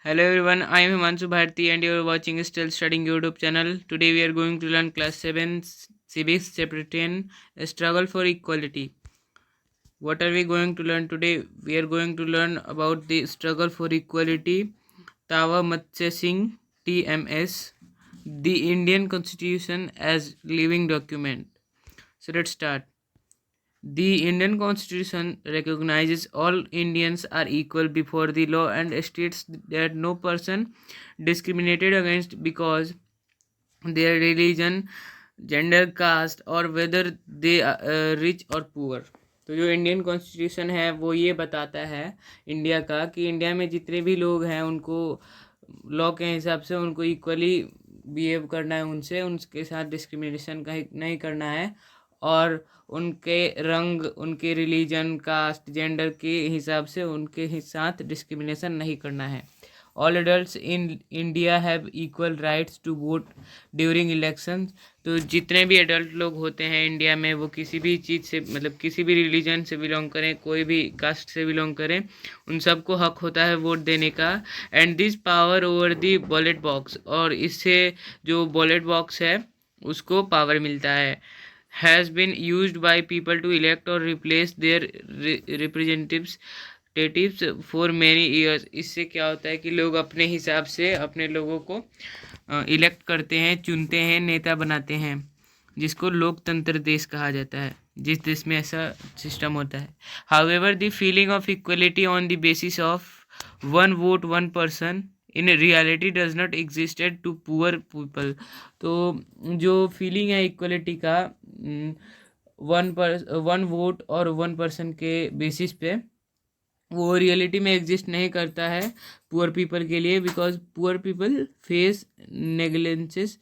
Hello everyone, I am Himanshu Bharti and you are watching Still Studying YouTube channel. Today we are going to learn class 7 civics chapter 10 struggle for equality. What are we going to learn today? We are going to learn about the struggle for equality. Tawa Matsya Singh TMS, the Indian Constitution as living document. So let's start. The Indian Constitution recognizes all Indians are equal before the law and states that no person discriminated against because their religion, gender cast और whether they rich और poor. तो जो Indian constitution है वो ये बताता है India का कि इंडिया में जितने भी लोग हैं उनको लॉ के हिसाब से उनको इक्वली बिहेव करना है, उनसे उनके साथ डिस्क्रिमिनेशन का नहीं करना है और उनके रंग, उनके रिलीजन, कास्ट, जेंडर के हिसाब से उनके साथ डिस्क्रिमिनेशन नहीं करना है. All adults in India have equal rights to vote during election. तो जितने भी एडल्ट लोग होते हैं इंडिया में वो किसी भी चीज़ से मतलब किसी भी रिलीजन से बिलोंग करें, कोई भी कास्ट से बिलोंग करें, उन सबको हक होता है वोट देने का. And this power over the ballot box, और इससे जो बॉलेट बॉक्स है उसको पावर मिलता है. Has been used by people to elect और replace their representatives for many years. इससे क्या होता है कि लोग अपने हिसाब से अपने लोगों को इलेक्ट करते हैं, चुनते हैं, नेता बनाते हैं, जिसको लोकतंत्र देश कहा जाता है, जिस देश में ऐसा सिस्टम होता है. However the feeling of equality on the basis of one vote one person in reality does not existed to poor people. तो जो फीलिंग है इक्वलिटी का वन वोट और वन पर्सन के बेसिस पे, वो रियलिटी में एग्जिस्ट नहीं करता है पुअर पीपल के लिए, because poor people face negligences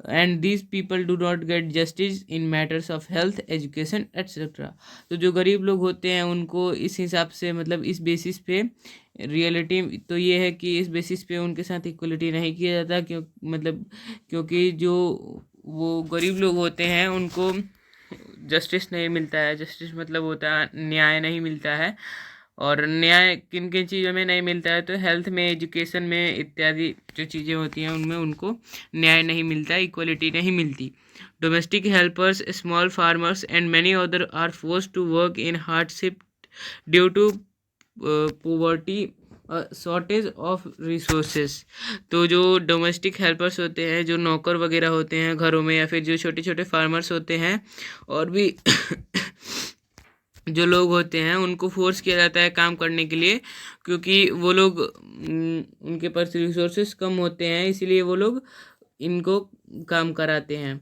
and these people do not get justice in matters of health, education etcetera. तो जो गरीब लोग होते हैं उनको इस हिसाब से मतलब इस बेसिस पे रियलिटी तो ये है कि इस बेसिस पे उनके साथ इक्वलिटी नहीं किया जाता, क्योंकि जो वो गरीब लोग होते हैं उनको जस्टिस नहीं मिलता है. जस्टिस मतलब होता है न्याय नहीं मिलता है, और न्याय किन किन चीज़ों में नहीं मिलता है तो हेल्थ में, एजुकेशन में इत्यादि जो चीज़ें होती हैं उनमें उनको न्याय नहीं मिलता, इक्वलिटी नहीं मिलती. Domestic helpers, small farmers and many other are forced to work in hardship due to poverty, shortage of resources. तो जो डोमेस्टिक हेल्पर्स होते हैं, जो नौकर वगैरह होते हैं घरों में, या फिर जो छोटे छोटे फार्मर्स होते हैं और भी जो लोग होते हैं उनको फोर्स किया जाता है काम करने के लिए, क्योंकि वो लोग उनके पास रिसोर्सेस कम होते हैं, इसीलिए वो लोग इनको काम कराते हैं.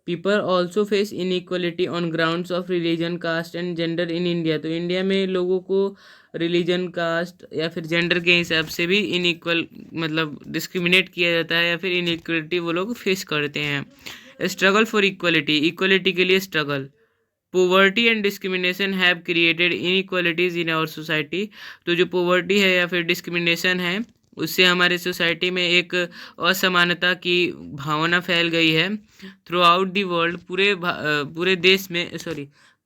People also face inequality on grounds of religion, caste and gender in India. तो इंडिया में लोगों को रिलीजन, कास्ट या फिर जेंडर के हिसाब से भी इनइक्वल मतलब डिस्क्रिमिनेट किया जाता है, या फिर इनइक्वलिटी वो लोग फेस करते हैं. स्ट्रगल फॉर इक्वलिटी, इक्वलिटी के लिए struggle. Poverty and discrimination have created inequalities in our society. तो जो पोवर्टी है या फिर डिस्क्रिमिनेशन है उससे हमारे सोसाइटी में एक असमानता की भावना फैल गई है. थ्रू आउट दी वर्ल्ड, पूरे देश में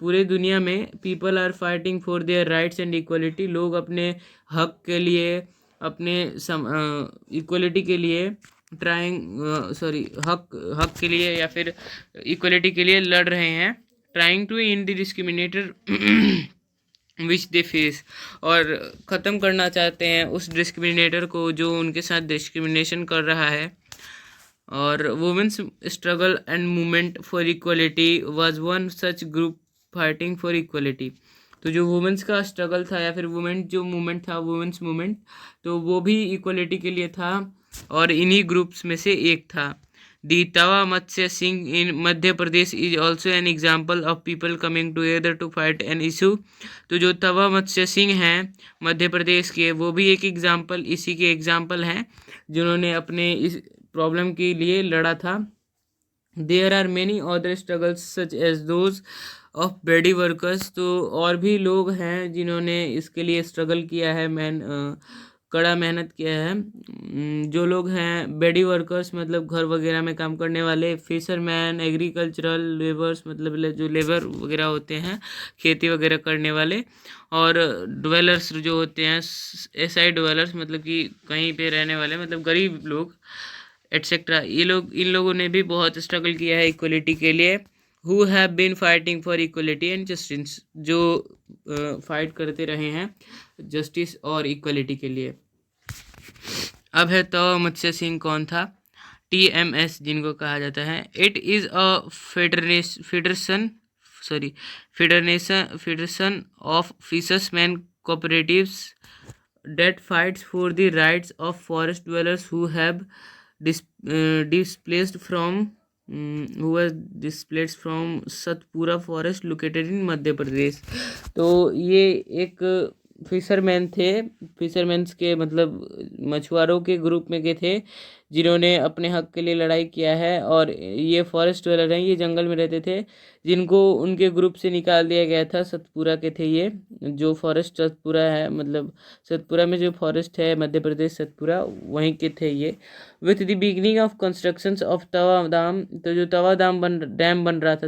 पूरे दुनिया में people are fighting for their rights and equality. लोग अपने हक के लिए, अपने इक्वलिटी के लिए हक के लिए या फिर इक्वलिटी के लिए लड़ रहे हैं. Trying to end the discriminator which they face, और ख़त्म करना चाहते हैं उस डिस्क्रिमिनेटर को जो उनके साथ डिस्क्रिमिनेशन कर रहा है. और women's struggle and movement for equality was one such group fighting for equality. तो जो वुमेन्स का स्ट्रगल था या फिर जो मूवमेंट था, वुमेन्स मूवमेंट, तो वो भी इक्वलिटी के लिए था और इन्हीं ग्रुप्स में से एक था. The Tawa Matsya Singh in Madhya Pradesh is also an example of people coming together to fight an issue. तो जो तवा मत्स्य सिंह हैं मध्य प्रदेश के, वो भी एक एग्जाम्पल, इसी के एग्जाम्पल हैं जिन्होंने अपने इस प्रॉब्लम के लिए लड़ा था. There are many other struggles such as those of body workers. तो और भी लोग हैं जिन्होंने इसके लिए स्ट्रगल किया है, कड़ा मेहनत किया है। जो लोग हैं बेडी वर्कर्स मतलब घर वगैरह में काम करने वाले, फिशरमैन, एग्रीकल्चरल लेबर्स मतलब जो लेबर वगैरह होते हैं खेती वगैरह करने वाले, और ड्वेलर्स जो होते हैं एसआई ड्वेलर्स मतलब कि कहीं पे रहने वाले मतलब गरीब लोग एटसेट्रा, ये लोग इन लोगों ने भी बहुत स्ट्रगल किया है इक्वलिटी के लिए। Who have been fighting for equality and justice, जो फाइट करते रहे हैं जस्टिस और इक्वलिटी के लिए। अब है तो मुझसे सिंह कौन था? टीएमएस जिनको कहा जाता है, it is a federation of fishersman cooperatives that fights for the rights of forest dwellers who have displaced from who was displaced from Satpura forest located in Madhya Pradesh. तो ये एक फिशरमैन थे, फिशरमैन्स के मतलब मछुआरों के ग्रुप में के थे जिन्होंने अपने हक के लिए लड़ाई किया है। और ये फॉरेस्ट डवेलर हैं, ये जंगल में रहते थे जिनको उनके ग्रुप से निकाल दिया गया था। सतपुरा के थे ये, जो फॉरेस्ट सतपुरा है मतलब सतपुरा में जो फॉरेस्ट है मध्य प्रदेश सतपुरा, वहीं के थे ये। With the beginning of constructions of Tawa dam, तो जो तवा डैम बन रहा था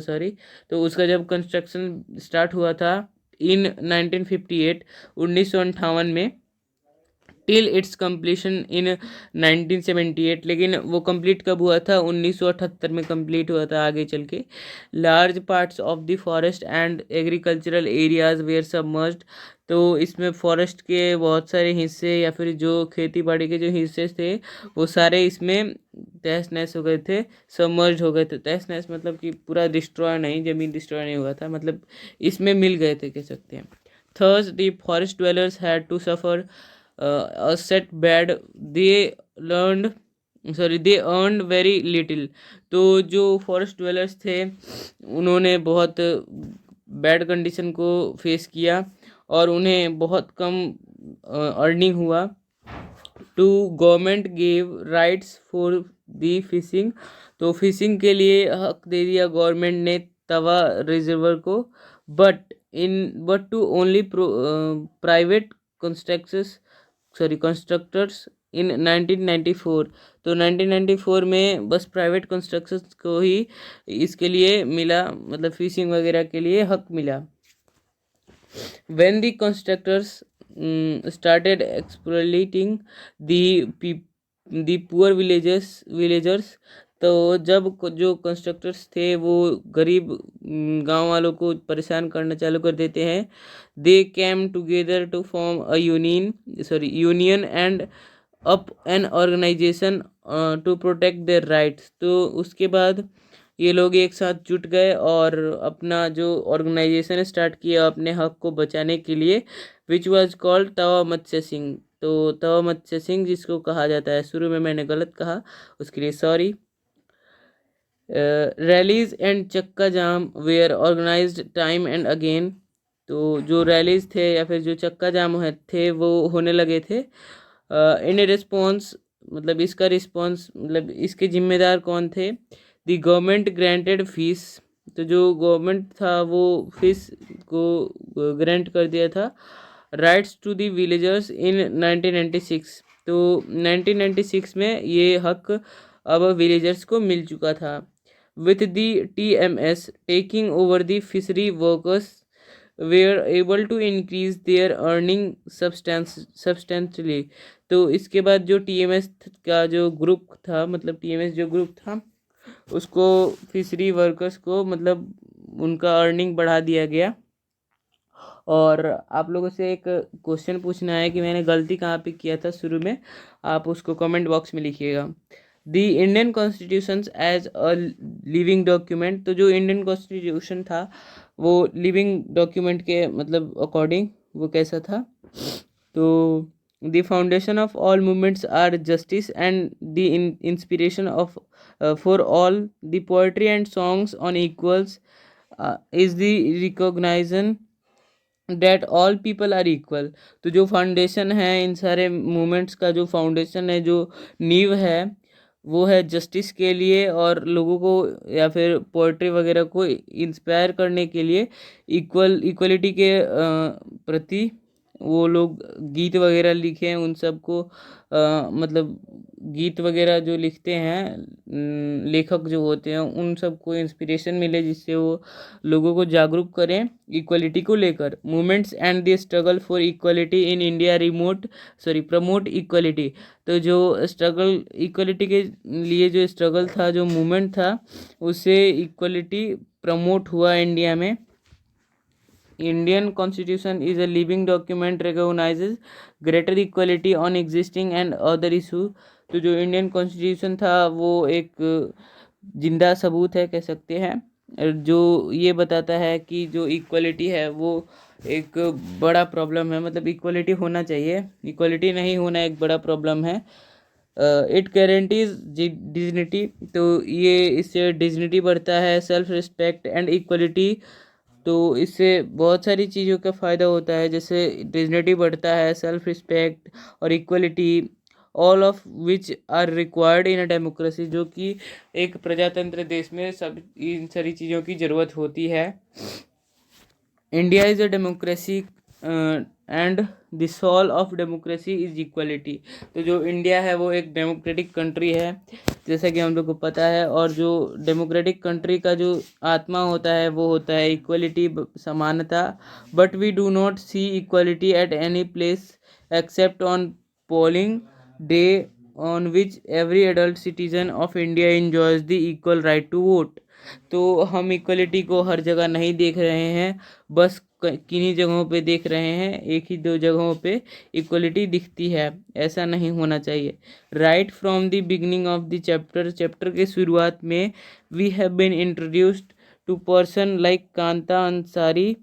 तो उसका जब कंस्ट्रक्शन स्टार्ट हुआ था इन 1958 1958 में, टिल इट्स कंप्लीशन इन 1978, लेकिन वो कंप्लीट कब हुआ था? 1978 में कंप्लीट हुआ था आगे चल के। Large parts of the forest and agricultural areas were submerged, तो इसमें फॉरेस्ट के बहुत सारे हिस्से या फिर जो खेती बाड़ी के जो हिस्से थे वो सारे इसमें तहस नहस हो गए थे, सबमर्ज हो गए थे। तहस नहस मतलब कि पूरा डिस्ट्रॉय नहीं, ज़मीन डिस्ट्रॉय नहीं हुआ था, मतलब इसमें मिल गए थे कह सकते हैं। Thus the forest dwellers had to suffer a setback, they earned very little। तो जो फॉरेस्ट ड्वेलर्स थे उन्होंने बहुत बैड कंडीशन को फेस किया और उन्हें बहुत कम अर्निंग हुआ। To government gave rights for the fishing, तो फिशिंग के लिए हक दे दिया गवर्नमेंट ने तवा रिजर्वर को। But to only private constructors in 1994, तो 1994 में बस प्राइवेट कंस्ट्रक्शंस को ही इसके लिए मिला, मतलब फिशिंग वगैरह के लिए हक मिला। When the constructors started exploiting the poor villagers, तो जब जो कंस्ट्रक्टर्स थे वो गरीब गांव वालों को परेशान करना चालू कर देते हैं। They came together to form a union and up an organization to protect their rights, तो उसके बाद ये लोग एक साथ जुट गए और अपना जो ऑर्गेनाइजेशन स्टार्ट किया अपने हक को बचाने के लिए, विच वाज कॉल्ड तवा मत्स्य सिंह। तो तवा मत्स्य सिंह जिसको कहा जाता है, शुरू में मैंने गलत कहा उसके लिए sorry. Rallies and chakka jaam were organized time and again, तो जो रैलीज थे या फिर जो चक्का जाम थे वो होने लगे थे। इन रिस्पॉन्स, मतलब इसका रिस्पॉन्स मतलब इसके जिम्मेदार कौन थे? द गवर्नमेंट ग्रांटेड फीस, तो जो गवर्नमेंट था वो फीस को ग्रांट कर दिया था। राइट्स टू द विलेजर्स इन 1996, तो 1996 में ये हक अब विलेजर्स को मिल चुका था। With the TMS taking over the fishery workers were able to increase their earning substantially, तो इसके बाद जो टीएमएस का जो ग्रुप था, मतलब टीएमएस जो ग्रुप था उसको फिशरी वर्कर्स को मतलब उनका अर्निंग बढ़ा दिया गया। और आप लोगों से एक क्वेश्चन पूछना है कि मैंने गलती कहाँ पे किया था शुरू में, आप उसको कमेंट बॉक्स में लिखिएगा। The Indian constitution as a living document, तो जो इंडियन कॉन्स्टिट्यूशन था वो लिविंग डॉक्यूमेंट के मतलब अकॉर्डिंग वो कैसा था? तो the foundation of all movements are justice and the inspiration of for all the poetry and songs on equals is the recognition that all people are equal, तो जो फाउंडेशन है इन सारे मूवमेंट्स का, जो फाउंडेशन है, जो नींव है वो है जस्टिस के लिए और लोगों को या फिर पोइट्री वगैरह को इंस्पायर करने के लिए इक्वलिटी के प्रति वो लोग गीत वगैरह लिखे हैं, उन सबको मतलब गीत वगैरह जो लिखते हैं लेखक जो होते हैं उन सबको इंस्पिरेशन मिले, जिससे वो लोगों को जागरूक करें इक्वलिटी को लेकर। Movements and the struggle for equality in India promote equality. तो जो स्ट्रगल इक्वलिटी के लिए जो स्ट्रगल था, जो मूवमेंट था, उससे इक्वलिटी प्रमोट हुआ इंडिया में। Indian Constitution is a living document recognizes greater equality on existing and other issue। तो जो इंडियन कॉन्स्टिट्यूशन था वो एक जिंदा सबूत है, कह सकते हैं, जो ये बताता है कि जो इक्वलिटी है वो एक बड़ा प्रॉब्लम है, मतलब इक्वलिटी होना चाहिए, इक्वलिटी नहीं होना एक बड़ा प्रॉब्लम है। It guarantees dignity. तो ये इससे डिग्निटी बढ़ता है, सेल्फ रिस्पेक्ट एंड इक्वलिटी। तो इससे बहुत सारी चीज़ों का फ़ायदा होता है, जैसे डिग्निटी बढ़ता है, सेल्फ रिस्पेक्ट और equality, all of which are required in a democracy. जो कि एक प्रजातंत्र देश में सब इन सारी चीज़ों की ज़रूरत होती है। India is a democracy and the soul of democracy is equality. तो जो इंडिया है वो एक डेमोक्रेटिक कंट्री है, जैसा कि हम लोग को पता है, और जो डेमोक्रेटिक कंट्री का जो आत्मा होता है वो होता है इक्वलिटी, समानता। But we do not see equality at any place except on polling day on which every adult citizen of India enjoys the equal right to vote. तो हम इक्वलिटी को हर जगह नहीं देख रहे हैं, बस किन्हीं जगहों पे देख रहे हैं, एक ही दो जगहों पे इक्वलिटी दिखती है, ऐसा नहीं होना चाहिए। Right from the beginning of the chapter के शुरुआत में we have been introduced to person like Kanta Ansari.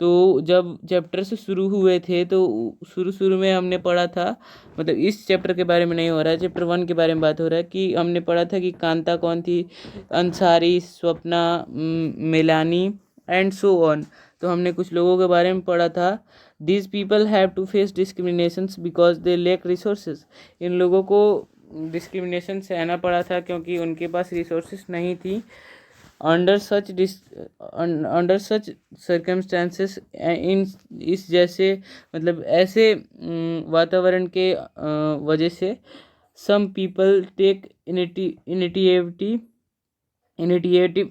तो जब चैप्टर से शुरू हुए थे तो शुरू में हमने पढ़ा था, मतलब इस चैप्टर के बारे में नहीं हो रहा है, चैप्टर 1 के बारे में बात हो रहा है, कि हमने पढ़ा था कि कांता कौन थी, Ansari, Swapna, Melanie and so on. तो हमने कुछ लोगों के बारे में पढ़ा था। These people have to face discriminations because they lack resources. इन लोगों को डिस्क्रिमिनेशन सहना पड़ा था क्योंकि उनके पास रिसोर्सेज नहीं थी। अंडर सच सर्कमस्टेंसेस, इन इस जैसे मतलब ऐसे वातावरण के वजह से some people take initiative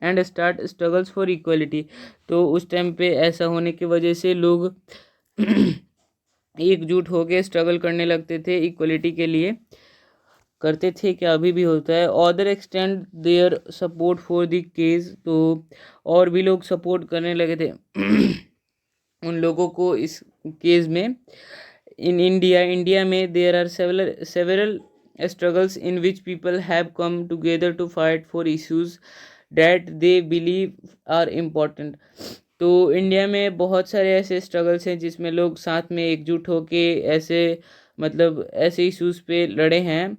and start struggles for equality. तो उस टाइम पे ऐसा होने की वजह से लोग एकजुट होकर स्ट्रगल करने लगते थे इक्वलिटी के लिए, करते थे, क्या अभी भी होता है। Other extend their support for the case. तो और भी लोग सपोर्ट करने लगे थे उन लोगों को इस केस में। इन इंडिया में there are several struggles in which people have come together to fight for issues that they believe are important. तो इंडिया में बहुत सारे ऐसे स्ट्रगल्स हैं जिसमें लोग साथ में एकजुट होके ऐसे मतलब ऐसे इश्यूज पे लड़े हैं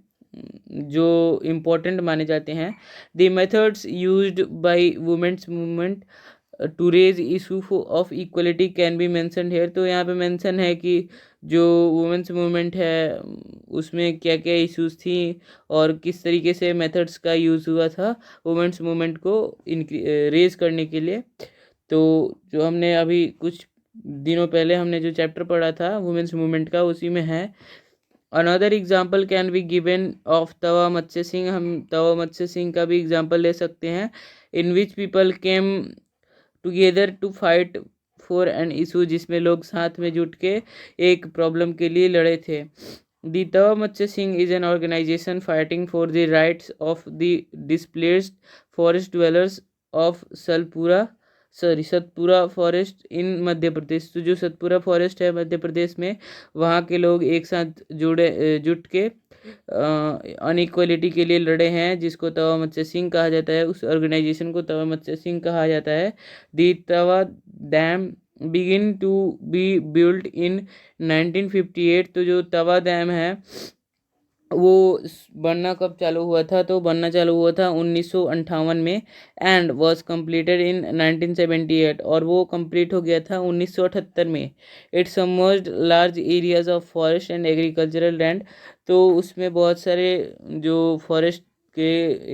जो इम्पोर्टेंट माने जाते हैं। The methods used by women's movement to raise issue of equality can be mentioned here. तो यहाँ पे मेंशन है कि जो वुमेन्स मूवमेंट है उसमें क्या क्या इश्यूज थी और किस तरीके से मेथड्स का यूज़ हुआ था वुमेन्स मूवमेंट को रेज करने के लिए। तो जो हमने अभी कुछ दिनों पहले हमने जो चैप्टर पढ़ा था वुमेन्स मूवमेंट का, उसी में है। Another example can be given of Tawa Matsya Singh. हम तवा मत्स्य सिंह का भी एग्जाम्पल ले सकते हैं। In which people came together to fight for an issue, जिसमें लोग साथ में जुट के एक प्रॉब्लम के लिए लड़े थे। The Tawa Matsya Singh is an organization fighting for the rights of the displaced forest dwellers of Satpura forest in Madhya Pradesh. तो जो सतपुरा फॉरेस्ट है मध्य प्रदेश में, वहाँ के लोग एक साथ जुट के अनइक्वलिटी के लिए लड़े हैं, जिसको तवा मत्स्य सिंह कहा जाता है। उस ऑर्गेनाइजेशन को तवा मत्स्य सिंह कहा जाता है। The Tawa dam begin to be built in 1958। तो जो तवा डैम है वो बनना कब चालू हुआ था, तो बनना चालू हुआ था 1958 में। एंड वॉज कम्प्लीटेड इन 1978, और वो कंप्लीट हो गया था 1978 में। It submerged large areas of forest and agricultural land. तो उसमें बहुत सारे जो फॉरेस्ट के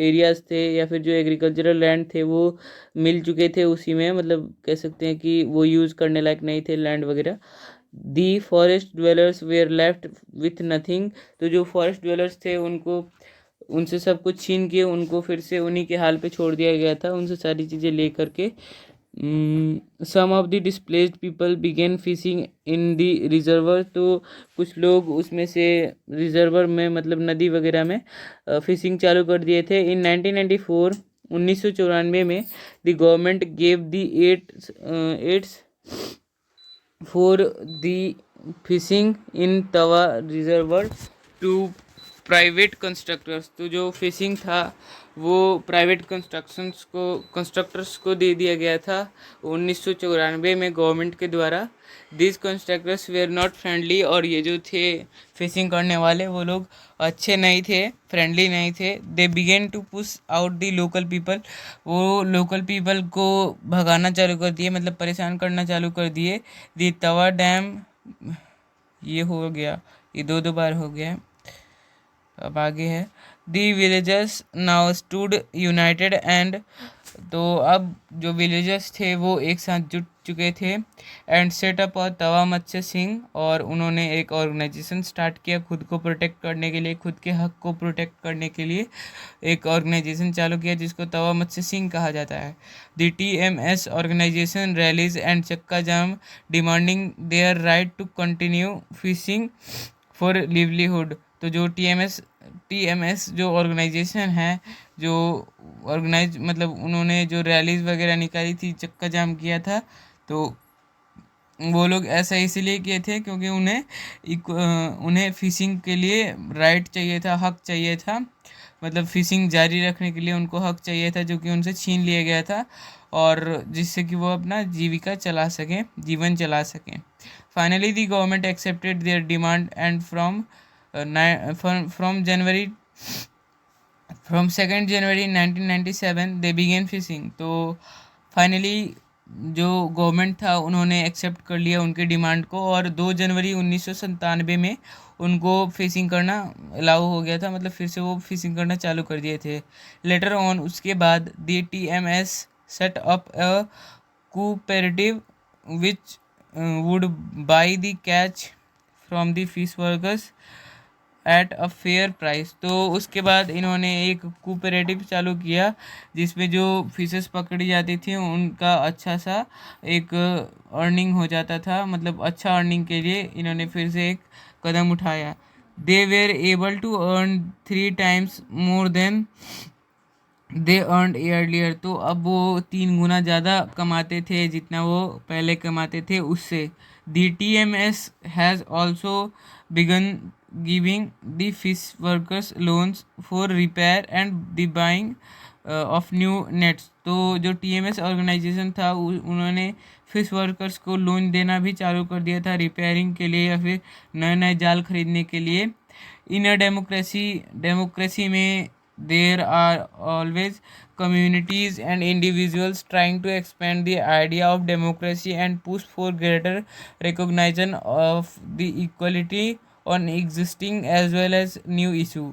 एरियाज थे या फिर जो एग्रीकल्चरल लैंड थे वो मिल चुके थे उसी में, मतलब कह सकते हैं कि वो यूज़ करने लायक नहीं थे लैंड वगैरह। दी forest dwellers where left with nothing. तो जो फॉरेस्ट ड्वेलर्स थे उनको उनसे सब कुछ छीन के उनको फिर से उन्हीं के हाल पे छोड़ दिया गया था, उनसे सारी चीज़ें ले करके। Some of the displaced people began fishing in the reservoir. तो कुछ लोग उसमें से रिजर्वर में मतलब नदी वगैरह में फिशिंग चालू कर दिए थे। इन 1994 1994 में the government gave the rights for the fishing in Tawa reservoir to private constructors. तो जो फिशिंग था वो प्राइवेट कंस्ट्रक्टर्स को दे दिया गया था 1994 में गवर्नमेंट के द्वारा। This constructors were not friendly. और ये जो थे फिशिंग करने वाले वो लोग अच्छे नहीं थे, फ्रेंडली नहीं थे। They began to push out the local people. वो लोकल पीपल को भगाना चालू कर दिए, मतलब परेशान करना चालू कर दिए। दी तवा डैम, ये हो गया, ये दो बार हो गया। अब आगे है the villagers now stood united and. तो अब जो विलेजर्स थे वो एक साथ जुट चुके थे एंड सेट अप और तवा मत्स्य सिंह। और उन्होंने एक ऑर्गेनाइजेशन स्टार्ट किया खुद को प्रोटेक्ट करने के लिए, खुद के हक को प्रोटेक्ट करने के लिए एक ऑर्गेनाइजेशन चालू किया जिसको तवा मत्स्य सिंह कहा जाता है। The TMS organization rallies and chakka jaam demanding their right to continue fishing for livelihood. तो जो TMS जो ऑर्गेनाइजेशन है, जो ऑर्गेनाइज मतलब उन्होंने जो रैलीज वगैरह निकाली थी, चक्का जाम किया था, तो वो लोग ऐसा इसीलिए किए थे क्योंकि उन्हें फिशिंग के लिए राइट चाहिए था, हक चाहिए था। मतलब फिशिंग जारी रखने के लिए उनको हक चाहिए था जो कि उनसे छीन लिया गया था, और जिससे कि वो अपना जीविका चला सकें, जीवन चला सकें। Finally the government accepted their demand and from January from 2 January 1997 they began fishing. तो फाइनली जो गवर्नमेंट था उन्होंने एक्सेप्ट कर लिया उनके डिमांड को, और 2 जनवरी 1997 में उनको फिशिंग करना अलाउ हो गया था, मतलब फिर से वो फिशिंग करना चालू कर दिए थे। लेटर ऑन उसके बाद दी TMS set up a cooperative which would buy the catch from the fish workers at a fair price. तो उसके बाद इन्होंने एक कोऑपरेटिव चालू किया जिसमें जो फिशेस पकड़ी जाती थी उनका अच्छा सा एक अर्निंग हो जाता था, मतलब अच्छा अर्निंग के लिए इन्होंने फिर से एक कदम उठाया। They were able to earn 3 times more than they earned earlier. तो अब वो 3 गुना ज़्यादा कमाते थे जितना वो पहले कमाते थे उससे। The TMS has also begun giving the fish workers loans for repair and the buying of new nets. तो जो TMS ऑर्गेनाइजेशन था उन्होंने फिश वर्कर्स को लोन देना भी चालू कर दिया था रिपेयरिंग के लिए या फिर नए नए जाल खरीदने के लिए। इन अ डेमोक्रेसी में there are always communities and individuals trying to expand the idea of democracy and push for greater recognition of the equality on existing as well as new issue।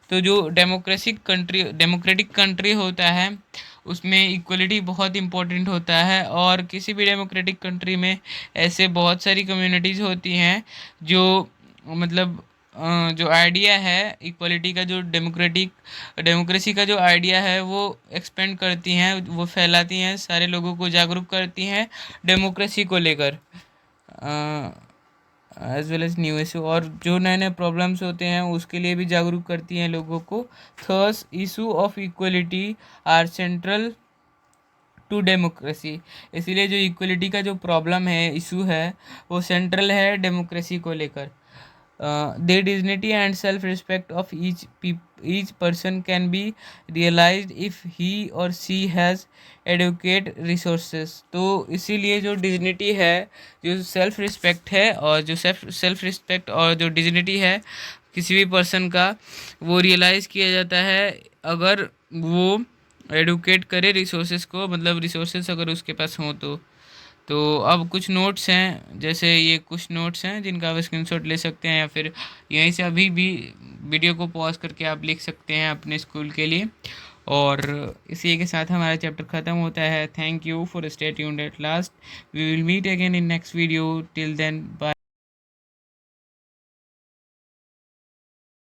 तो जो डेमोक्रेटिक कंट्री होता है उसमें equality बहुत important होता है, और किसी भी डेमोक्रेटिक कंट्री में ऐसे बहुत सारी कम्युनिटीज़ होती हैं जो मतलब जो आइडिया है इक्वलिटी का, जो डेमोक्रेसी का जो आइडिया है वो एक्सपेंड करती हैं, वो फैलाती हैं, सारे लोगों को जागरूक करती हैं डेमोक्रेसी को लेकर as well as new issue, और जो नए नए प्रॉब्लम्स होते हैं उसके लिए भी जागरूक करती हैं लोगों को। Thus issue of equality are central to democracy. इसीलिए जो इक्वलिटी का जो प्रॉब्लम है, इशू है, वो सेंट्रल है डेमोक्रेसी को लेकर। The dignity and self-respect of each person can be realized if he or she has adequate resources। तो इसीलिए जो डिग्निटी है, जो सेल्फ रिस्पेक्ट है, और जो सेल्फ रिस्पेक्ट और जो डिग्निटी है किसी भी पर्सन का, वो रियलाइज़ किया जाता है अगर वो एडुकेट करे रिसोर्सेज को, मतलब रिसोर्सेज अगर उसके पास हों तो अब कुछ नोट्स हैं, जैसे ये कुछ नोट्स हैं जिनका आप स्क्रीनशॉट ले सकते हैं या फिर यहीं से अभी भी वीडियो को पॉज करके आप लिख सकते हैं अपने स्कूल के लिए। और इसी के साथ हमारा चैप्टर ख़त्म होता है। Thank you for stay tuned at last. We will meet again in next video. Till then bye.